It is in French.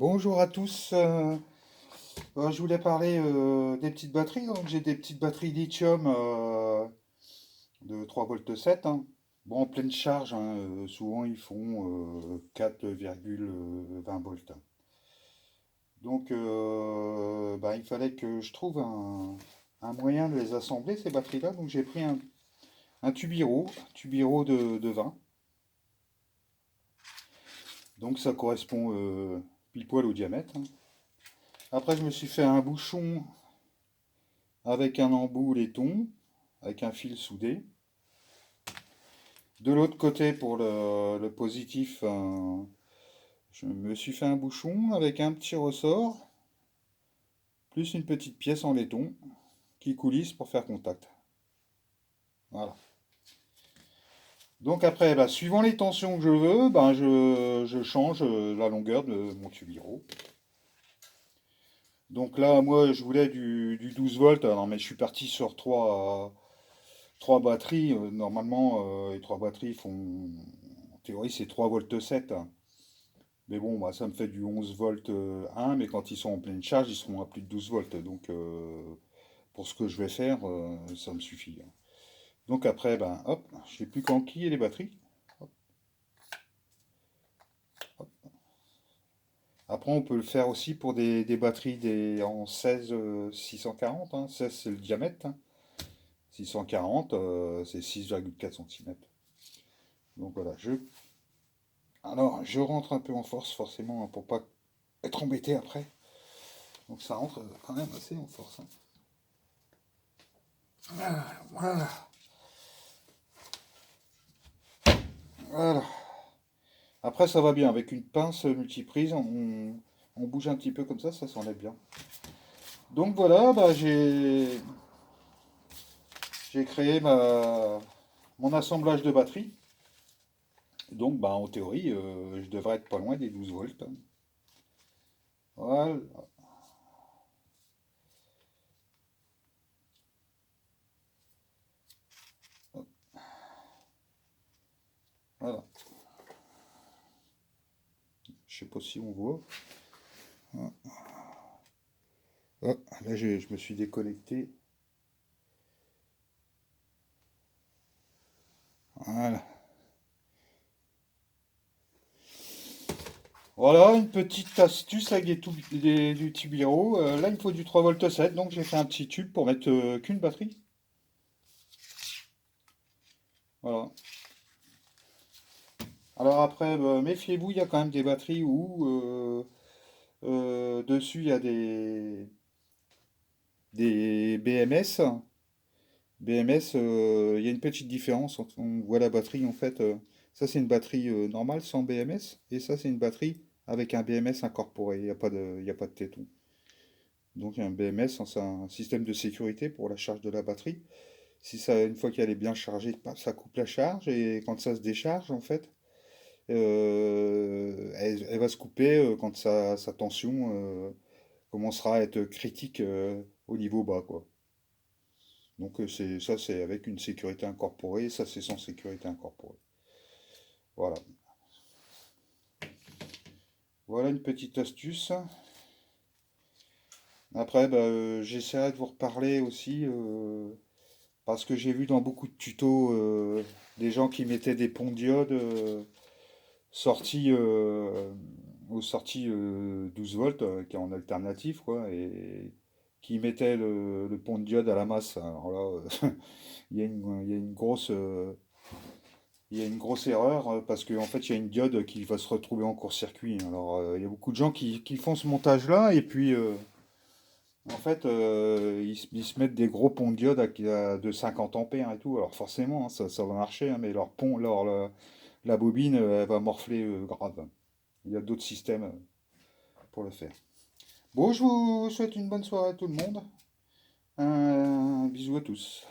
Bonjour à tous. Je voulais parler des petites batteries. Donc j'ai des petites batteries lithium de 3,7 volts. Bon, en pleine charge, souvent ils font 4,20 volts. Donc il fallait que je trouve un moyen de les assembler, ces batteries-là. Donc j'ai pris un tubiro de 20. Donc ça correspond pile poil au diamètre. Après, je me suis fait un bouchon avec un embout laiton, avec un fil soudé. De l'autre côté, pour le positif, je me suis fait un bouchon avec un petit ressort, plus une petite pièce en laiton qui coulisse pour faire contact. Voilà. Donc après, suivant les tensions que je veux, je change la longueur de mon tubiro. Donc là, moi, je voulais du 12 volts, alors, mais je suis parti sur trois batteries. Normalement, les trois batteries font, en théorie, c'est 3 volts 7. Mais bon, ça me fait du 11 volts 1, mais quand ils sont en pleine charge, ils seront à plus de 12 volts. Donc, pour ce que je vais faire, ça me suffit, hein. Donc après, hop, je sais plus qu'enquiller les batteries. Hop, hop. Après, on peut le faire aussi pour des batteries en 16 640, hein. 16, c'est le diamètre, hein. 640, c'est 6,4 cm. Donc voilà, alors, je rentre un peu en force, forcément, hein, pour pas être embêté après. Donc ça rentre quand même assez en force, hein. Voilà, voilà. Après, ça va bien. Avec une pince multiprise, on bouge un petit peu comme ça s'enlève bien. Donc voilà, j'ai créé mon assemblage de batterie. Donc, en théorie, je devrais être pas loin des 12 volts, hein. Voilà, voilà. Je sais pas si on voit. Ah, là, je me suis déconnecté. Voilà. Voilà, une petite astuce avec du Tibiro. Là, il me faut du 3 volts 7, donc j'ai fait un petit tube pour mettre qu'une batterie. Voilà. Alors après, méfiez-vous, il y a quand même des batteries où dessus il y a des BMS. BMS, il y a une petite différence. On voit la batterie en fait. Ça, c'est une batterie normale sans BMS, et ça, c'est une batterie avec un BMS incorporé. Il y a pas de téton. Donc, un BMS, hein, c'est un système de sécurité pour la charge de la batterie. Si ça, une fois qu'elle est bien chargée, paf, ça coupe la charge, et quand ça se décharge, en fait, elle va se couper quand sa tension commencera à être critique au niveau bas, quoi. Donc c'est avec une sécurité incorporée, ça c'est sans sécurité incorporée. Voilà. Voilà une petite astuce. Après, j'essaierai de vous reparler aussi, parce que j'ai vu dans beaucoup de tutos des gens qui mettaient des ponts diodes sortis aux sorties 12 volts, qui est en alternative, quoi, et qui mettaient le pont de diode à la masse. Alors là, il y a une grosse, il y a une grosse erreur, parce qu'en fait, il y a une diode qui va se retrouver en court-circuit. Alors, il y a beaucoup de gens qui font ce montage-là, et puis en fait, ils se mettent des gros ponts de diode de 50 ampères et tout. Alors forcément, hein, ça va marcher, hein, mais leur pont, la bobine, elle va morfler grave. Il y a d'autres systèmes pour le faire. Bon, je vous souhaite une bonne soirée à tout le monde. Un bisou à tous.